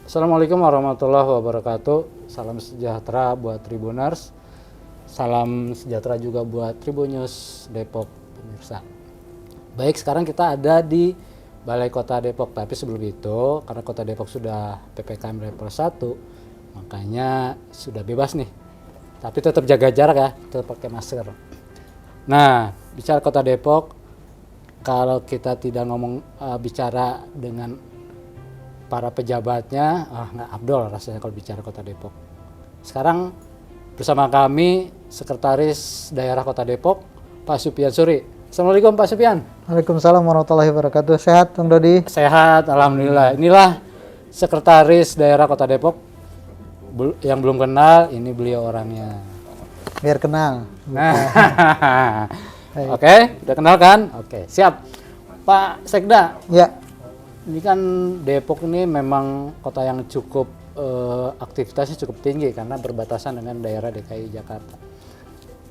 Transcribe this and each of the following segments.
Assalamualaikum warahmatullahi wabarakatuh. Salam sejahtera buat Tribuners. Salam sejahtera juga buat Tribunnews Depok pemirsa. Baik, sekarang kita ada di Balai Kota Depok. Tapi sebelum itu, karena Kota Depok sudah PPKM level 1, makanya sudah bebas nih. Tapi tetap jaga jarak ya, tetap pakai masker. Nah, bicara Kota Depok, kalau kita tidak ngomong bicara dengan para pejabatnya, nggak abdol rasanya kalau bicara Kota Depok. Sekarang bersama kami Sekretaris Daerah Kota Depok, Pak Supian Suri. Assalamualaikum Pak Supian. Waalaikumsalam warahmatullahi wabarakatuh. Sehat Bang Dodi? Sehat, alhamdulillah. Inilah Sekretaris Daerah Kota Depok. Yang belum kenal, ini beliau orangnya. Biar kenal. Nah, Oke, udah kenal kan? Oke, siap. Pak Sekda. Ya. Ini kan Depok ini memang kota yang cukup aktivitasnya cukup tinggi karena berbatasan dengan daerah DKI Jakarta.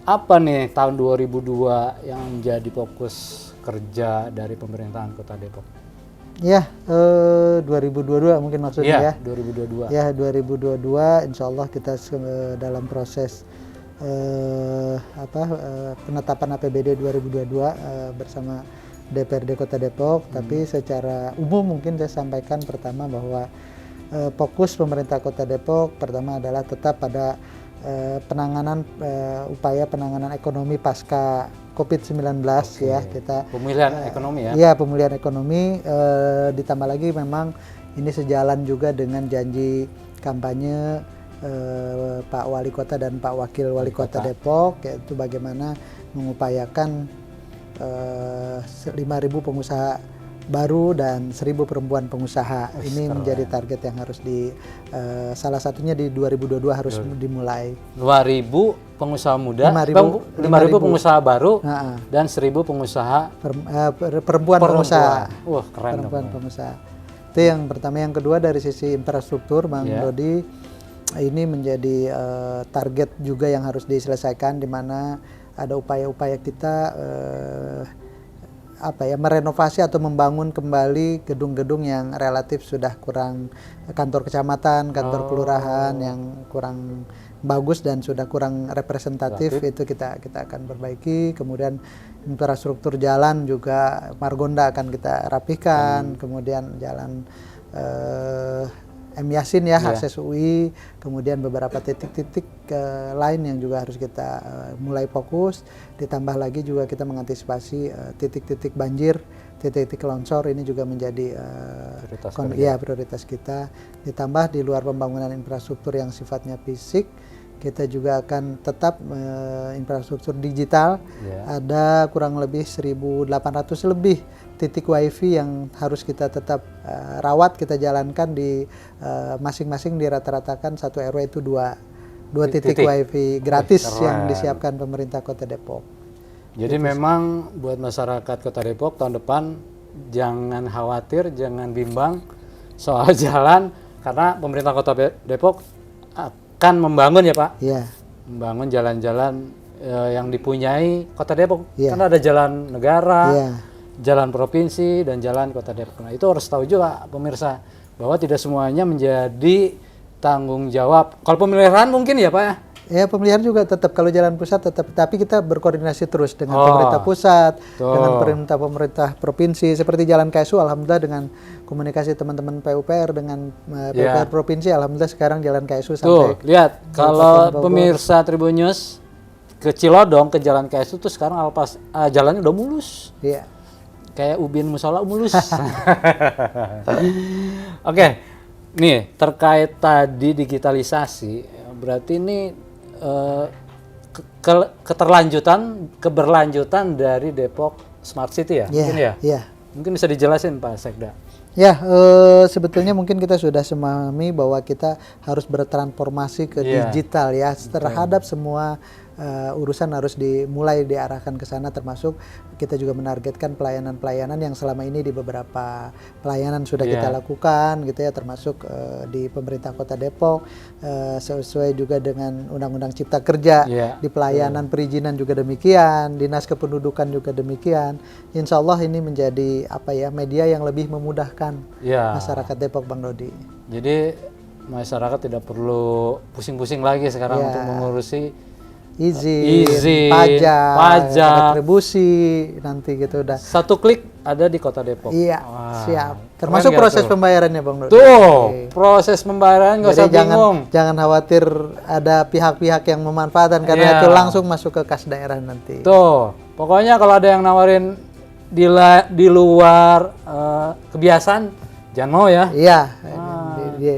Apa nih tahun 2002 yang menjadi fokus kerja dari pemerintahan Kota Depok? Ya, 2022 mungkin maksudnya ya. 2022. Ya, 2022 insya Allah kita dalam proses penetapan APBD 2022 bersama DPRD Kota Depok, tapi secara umum mungkin saya sampaikan pertama bahwa fokus pemerintah Kota Depok pertama adalah tetap pada upaya penanganan ekonomi pasca COVID-19 ya. Kita pemulihan ekonomi ya. Iya, pemulihan ekonomi, ditambah lagi memang ini sejalan juga dengan janji kampanye Pak Wali Kota dan Pak Wakil Wali Kota Depok, yaitu bagaimana mengupayakan 5.000 pengusaha baru dan 1.000 perempuan pengusaha. Ini menjadi target yang harus salah satunya di 2022 harus dimulai. 2.000 pengusaha muda, 5.000 pengusaha baru, dan 1.000 pengusaha perempuan pengusaha. Wah, keren. Perempuan pengusaha. Itu yang pertama. Yang kedua dari sisi infrastruktur, Bang Dodi, ini menjadi target juga yang harus diselesaikan, di mana ada upaya-upaya kita merenovasi atau membangun kembali gedung-gedung yang relatif sudah kurang, kantor kecamatan, kantor kelurahan yang kurang bagus dan sudah kurang representatif. Itu kita akan perbaiki. Kemudian infrastruktur jalan juga Margonda akan kita rapihkan. Kemudian jalan M. Yasin ya, akses UI, kemudian beberapa titik-titik lain yang juga harus kita mulai fokus. Ditambah lagi juga kita mengantisipasi titik-titik banjir, titik-titik longsor, ini juga menjadi prioritas kita. Ditambah di luar pembangunan infrastruktur yang sifatnya fisik, kita juga akan tetap infrastruktur digital. Ada kurang lebih 1.800 lebih titik wifi yang harus kita tetap rawat, kita jalankan di masing-masing, dirata-ratakan satu RW itu dua titik wifi gratis yang disiapkan pemerintah Kota Depok. Jadi memang buat masyarakat Kota Depok tahun depan jangan khawatir, jangan bimbang soal jalan, karena pemerintah Kota Depok akan membangun ya Pak. Iya. Membangun jalan-jalan yang dipunyai Kota Depok. Karena ada jalan negara, jalan provinsi, dan jalan Kota Depok. Nah, itu harus tahu juga pemirsa bahwa tidak semuanya menjadi tanggung jawab. Kalau pemeliharaan mungkin ya Pak ya? Ya, pemeliharaan juga tetap, kalau jalan pusat tetap, tapi kita berkoordinasi terus dengan pemerintah pusat, dengan pemerintah provinsi. Seperti jalan KSU, alhamdulillah dengan komunikasi teman-teman PUPR dengan PUPR provinsi, alhamdulillah sekarang jalan KSU sampai. Lihat, kalau pemirsa Tribunnews ke Cilodong, ke jalan KSU tuh sekarang jalannya udah mulus. Iya. Kayak ubin musola mulus. Oke, nih terkait tadi digitalisasi, berarti ini keberlanjutan dari Depok Smart City ya? Mungkin ya? Iya. Mungkin bisa dijelasin Pak Sekda. Ya, sebetulnya mungkin kita sudah memahami bahwa kita harus bertransformasi ke digital ya, terhadap semua urusan harus dimulai diarahkan ke sana, termasuk kita juga menargetkan pelayanan-pelayanan yang selama ini di beberapa pelayanan sudah kita lakukan gitu ya, termasuk di pemerintah Kota Depok sesuai juga dengan Undang-Undang Cipta Kerja, di pelayanan perizinan juga demikian, Dinas Kependudukan juga demikian. Insya Allah ini menjadi media yang lebih memudahkan masyarakat Depok, Bang Dodi. Jadi masyarakat tidak perlu pusing-pusing lagi sekarang untuk mengurusi izin, pajak, retribusi, nanti gitu udah. Satu klik ada di Kota Depok. Iya, siap. Termasuk proses pembayarannya, Bang Dodi. Tuh, proses pembayaran nggak usah bingung. Jangan khawatir ada pihak-pihak yang memanfaatkan, karena itu langsung masuk ke kas daerah nanti. Tuh, pokoknya kalau ada yang nawarin di luar kebiasaan, jangan mau ya. Iya.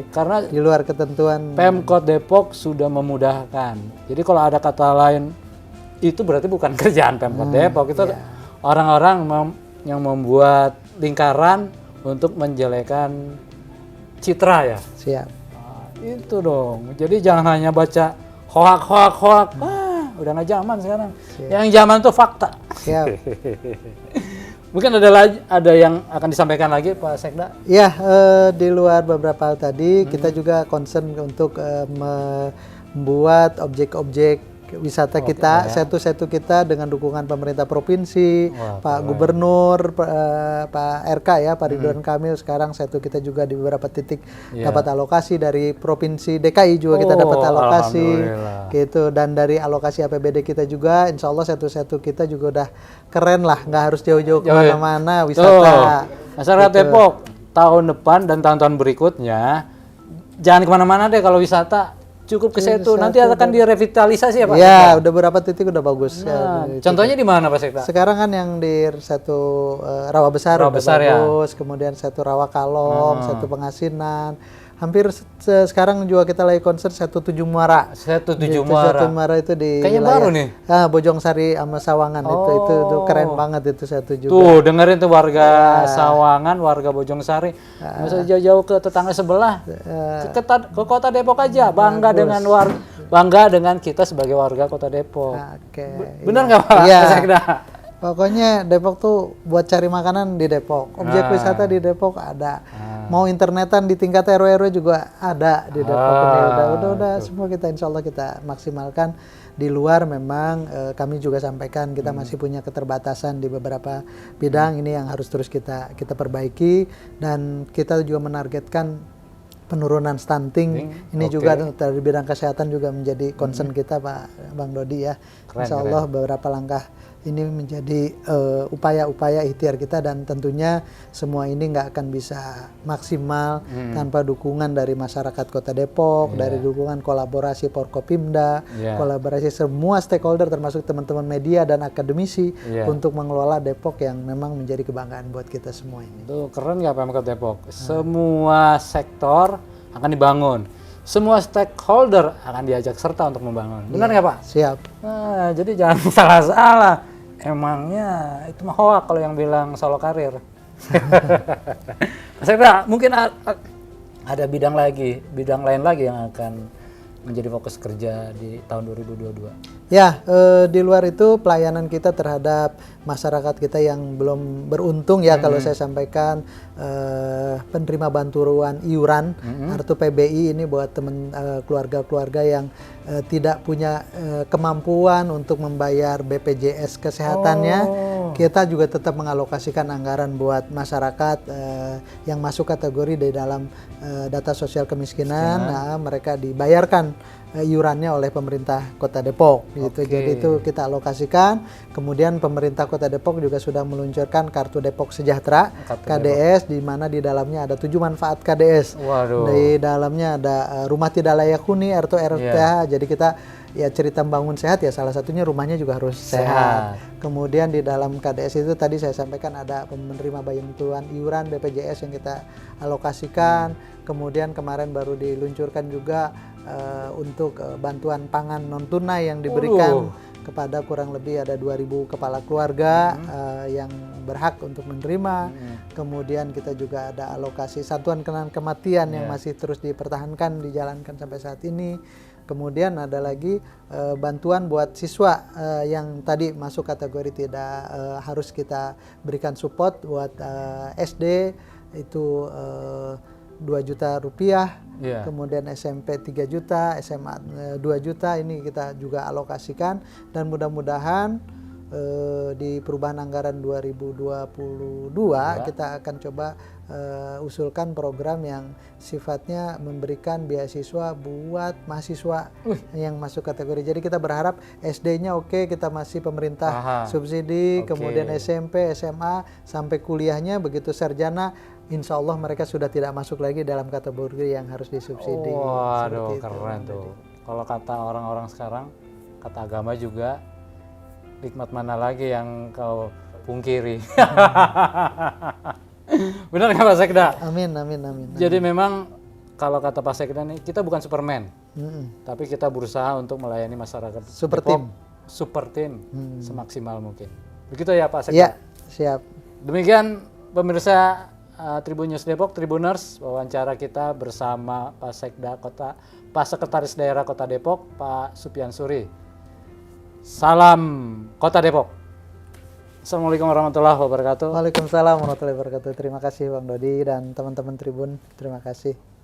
Karena di luar ketentuan Pemkot Depok sudah memudahkan. Jadi kalau ada kata lain itu berarti bukan kerjaan Pemkot Depok, itu orang-orang yang membuat lingkaran untuk menjelekan citra ya. Siap. Itu dong. Jadi jangan hanya baca hoak. Udah nggak zaman sekarang. Siap. Yang zaman tuh fakta. Siap. Mungkin ada yang akan disampaikan lagi Pak Sekda? Ya, di luar beberapa hal tadi, kita juga concern untuk membuat objek-objek wisata kita, setu-setu kita dengan dukungan pemerintah provinsi, Pak Gubernur, Pak RK ya, Pak Ridwan Kamil. Sekarang setu kita juga di beberapa titik dapat alokasi dari provinsi DKI juga kita dapat alokasi, gitu. Dan dari alokasi APBD kita juga, insya Allah setu-setu kita juga udah keren lah, nggak harus jauh-jauh kemana-mana wisata. Masyarakat Depok tahun depan dan tahun-tahun berikutnya jangan kemana-mana deh kalau wisata. Cukup ke situ, nanti akan direvitalisasi ya Pak? Ya, udah beberapa titik udah bagus. Contohnya di mana Pak Sekda? Sekarang kan yang di satu Rawa Besar udah bagus, kemudian satu Rawa Kalong, satu Pengasinan. Hampir sekarang juga kita lagi konser satu Tujuh Muara. Satu Tujuh Muara itu di kayaknya baru nih. Bojong Sari sama Sawangan itu keren banget itu satu juga. Tuh dengerin tuh warga Sawangan, warga Bojong Sari. Nggak usah jauh-jauh ke tetangga sebelah. Ke Kota Depok aja, bangga dengan kita sebagai warga Kota Depok. Benar nggak Pak? Iya. Pokoknya Depok tuh buat cari makanan di Depok, objek wisata di Depok ada, mau internetan di tingkat RW juga ada di Depok. Udah semua kita insya Allah kita maksimalkan. Di luar memang kami juga sampaikan kita masih punya keterbatasan di beberapa bidang ini yang harus terus kita perbaiki, dan kita juga menargetkan penurunan stunting. Ini juga dari bidang kesehatan juga menjadi concern kita Pak Bang Dodi ya. Insya Allah beberapa langkah ini menjadi upaya-upaya ikhtiar kita, dan tentunya semua ini nggak akan bisa maksimal tanpa dukungan dari masyarakat Kota Depok, dari dukungan kolaborasi Forkopimda, kolaborasi semua stakeholder termasuk teman-teman media dan akademisi untuk mengelola Depok yang memang menjadi kebanggaan buat kita semua ini. Tuh keren nggak Pemkot Depok? Semua sektor akan dibangun. Semua stakeholder akan diajak serta untuk membangun. Benar nggak Pak? Siap. Nah, jadi jangan salah-salah. Emangnya itu mah hoak kalau yang bilang solo karir. Mas Sekda, mungkin ada bidang lain lagi yang akan menjadi fokus kerja di tahun 2022. Ya, di luar itu pelayanan kita terhadap masyarakat kita yang belum beruntung ya, kalau saya sampaikan penerima bantuan iuran atau PBI ini buat teman keluarga-keluarga yang tidak punya kemampuan untuk membayar BPJS kesehatannya. Kita juga tetap mengalokasikan anggaran buat masyarakat yang masuk kategori di dalam data sosial kemiskinan. Nah, mereka dibayarkan iurannya oleh pemerintah Kota Depok gitu. Jadi itu kita alokasikan. Kemudian pemerintah Kota Depok juga sudah meluncurkan kartu Depok Sejahtera KDS, di mana di dalamnya ada 7 manfaat KDS. Di dalamnya ada rumah tidak layak huni atau RTH. Jadi kita ya cerita bangun sehat ya, salah satunya rumahnya juga harus sehat. Kemudian di dalam KDS itu tadi saya sampaikan ada penerima bantuan iuran BPJS yang kita alokasikan. Kemudian kemarin baru diluncurkan juga untuk bantuan pangan non tunai yang diberikan kepada kurang lebih ada 2.000 kepala keluarga yang berhak untuk menerima. Kemudian kita juga ada alokasi satuan kenangan kematian yang masih terus dipertahankan, dijalankan sampai saat ini. Kemudian ada lagi bantuan buat siswa yang tadi masuk kategori tidak harus kita berikan support. Buat SD itu 2 juta rupiah, kemudian SMP 3 juta, SMA 2 juta, ini kita juga alokasikan, dan mudah-mudahan di perubahan anggaran 2022 kita akan coba usulkan program yang sifatnya memberikan beasiswa buat mahasiswa yang masuk kategori. Jadi kita berharap SD-nya oke, kita masih pemerintah subsidi, kemudian SMP, SMA sampai kuliahnya begitu sarjana, insya Allah mereka sudah tidak masuk lagi dalam kategori yang harus disubsidi. Waduh, keren tuh. Kalau kata orang-orang sekarang, kata agama juga, nikmat mana lagi yang kau pungkiri. Benar nggak Pak Sekda? Amin. Jadi memang kalau kata Pak Sekda nih, kita bukan Superman, tapi kita berusaha untuk melayani masyarakat super team semaksimal mungkin. Begitu ya Pak Sekda? Iya, siap. Demikian pemirsa Tribun News Depok, Tribuners, wawancara kita bersama Pak Sekda Pak Sekretaris Daerah Kota Depok, Pak Supian Suri. Salam Kota Depok. Assalamualaikum warahmatullahi wabarakatuh. Waalaikumsalam warahmatullahi wabarakatuh. Terima kasih Bang Dodi dan teman-teman Tribun. Terima kasih.